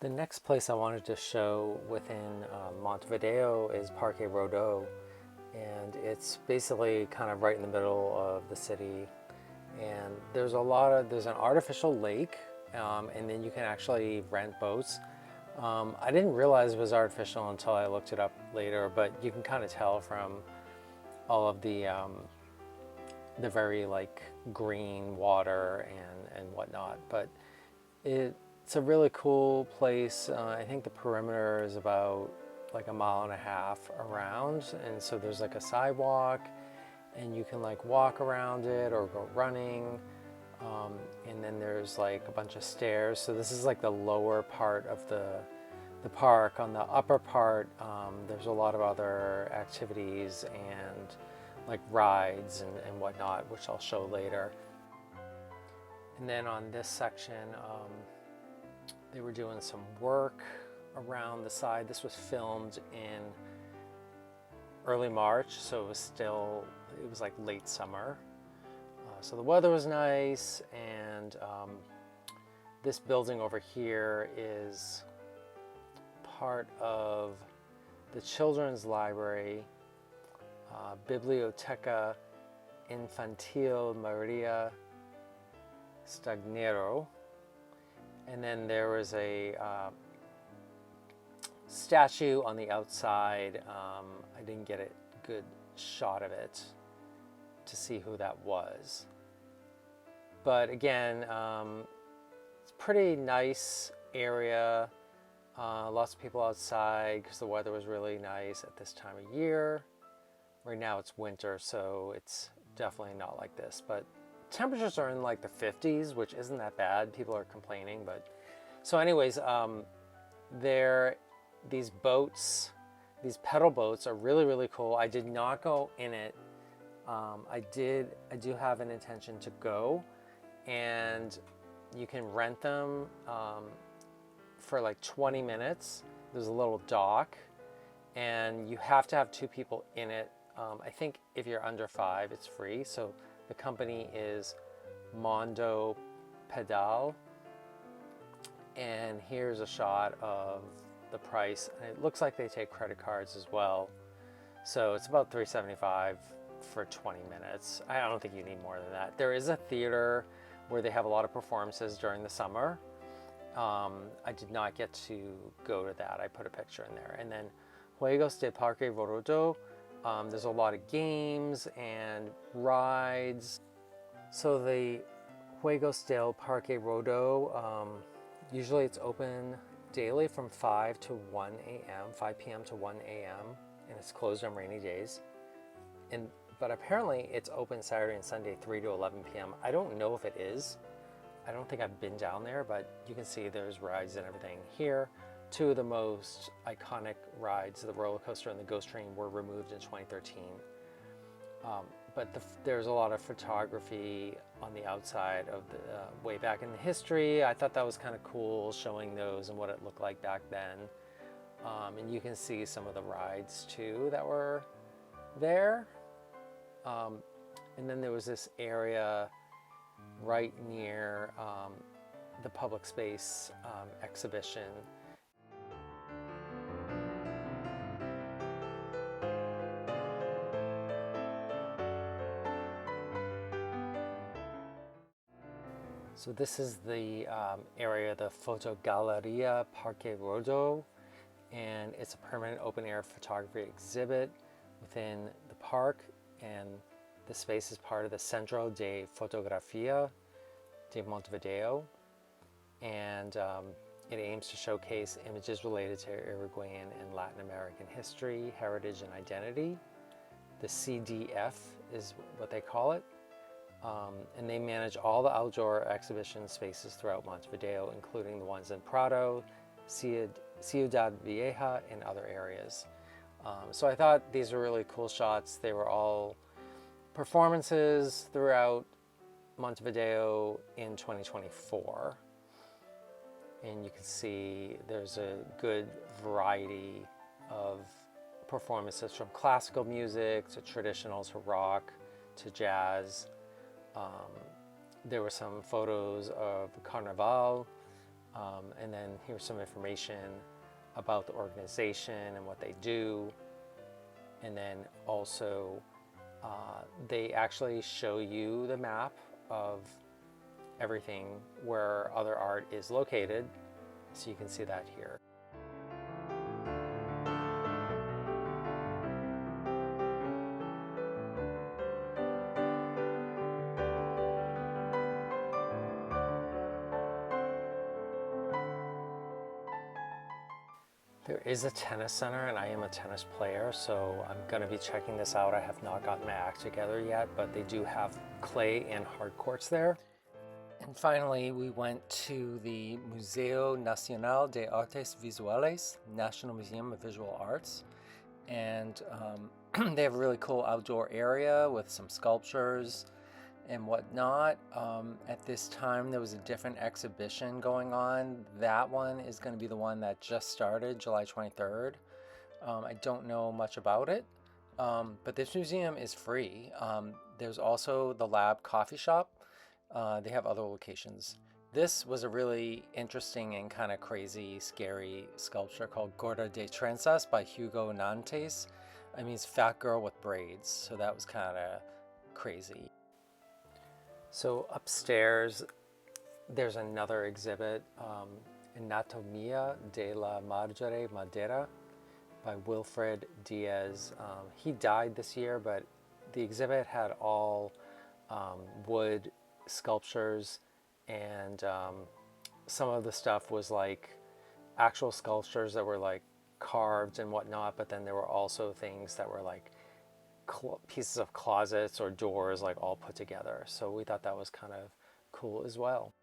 The next place I wanted to show within Montevideo is Parque Rodó, and it's basically kind of right in the middle of the city. And there's an artificial lake, and then you can actually rent boats. I didn't realize it was artificial until I looked it up later, but you can kind of tell from all of the very like green water and whatnot. But it's a really cool place. I think the perimeter is about like a mile and a half around, and so there's like a sidewalk, and you can like walk around it or go running. And then there's like a bunch of stairs. So this is like the lower part of the park. On the upper part, there's a lot of other activities and like rides and whatnot, which I'll show later. And then on this section, they were doing some work around the side. This was filmed in early March, so it was like late summer. So the weather was nice, and this building over here is part of the children's library, Biblioteca Infantil María Stagnero. And then there was a statue on the outside. I didn't get a good shot of it to see who that was. But again, it's a pretty nice area. Lots of people outside because the weather was really nice at this time of year. Right now it's winter, so it's definitely not like this. But temperatures are in like the 50s, which isn't that bad. People are complaining, but so anyways, these boats, these pedal boats are really cool. I did not go in it. I do have an intention to go, and you can rent them for like 20 minutes. There's a little dock, and you have to have two people in it. I think if you're under 5, it's free. So the company is Mondo Pedal, and here's a shot of the price. And it looks like they take credit cards as well. So it's about $3.75 for 20 minutes. I don't think you need more than that. There is a theater where they have a lot of performances during the summer. I did not get to go to that. I put a picture in there. And then Juegos de Parque Rodó. There's a lot of games and rides. So the Juegos del Parque Rodó, usually it's open daily from 5 to 1 a.m., 5 p.m. to 1 a.m., and it's closed on rainy days. But apparently it's open Saturday and Sunday, 3 to 11 p.m. I don't know if it is. I don't think I've been down there, but you can see there's rides and everything here. Two of the most iconic rides, the roller coaster and the ghost train, were removed in 2013. But there's a lot of photography on the outside of the way back in the history. I thought that was kind of cool, showing those and what it looked like back then. And you can see some of the rides too that were there. And then there was this area right near the public space exhibition. So this is the area, the Fotogaleria Parque Rodó, and it's a permanent open-air photography exhibit within the park, and the space is part of the Centro de Fotografía de Montevideo, and it aims to showcase images related to Uruguayan and Latin American history, heritage, and identity. The CDF is what they call it. And they manage all the outdoor exhibition spaces throughout Montevideo, including the ones in Prado, Ciudad Vieja, and other areas. So I thought these were really cool shots. They were all performances throughout Montevideo in 2024. And you can see there's a good variety of performances, from classical music to traditional to rock to jazz. There were some photos of Carnival And then here's some information about the organization and what they do. And then also they actually show you the map of everything where other art is located, so you can see that here. There is a tennis center, and I am a tennis player, so I'm going to be checking this out. I have not gotten my act together yet, but they do have clay and hard courts there. And finally, we went to the Museo Nacional de Artes Visuales, National Museum of Visual Arts. And they have a really cool outdoor area with some sculptures and whatnot. At this time, there was a different exhibition going on. That one is going to be the one that just started, July 23rd. I don't know much about it, but this museum is free. There's also the Lab coffee shop. They have other locations. This was a really interesting and kind of crazy, scary sculpture called Gorda de Trenzas by Hugo Nantes. It means fat girl with braids, so that was kind of crazy. So upstairs, there's another exhibit, Anatomia de la madre-madero by Wilfredo Díaz. He died this year, but the exhibit had all wood sculptures, and some of the stuff was like actual sculptures that were like carved and whatnot, but then there were also things that were like pieces of closets or doors, like all put together. So we thought that was kind of cool as well.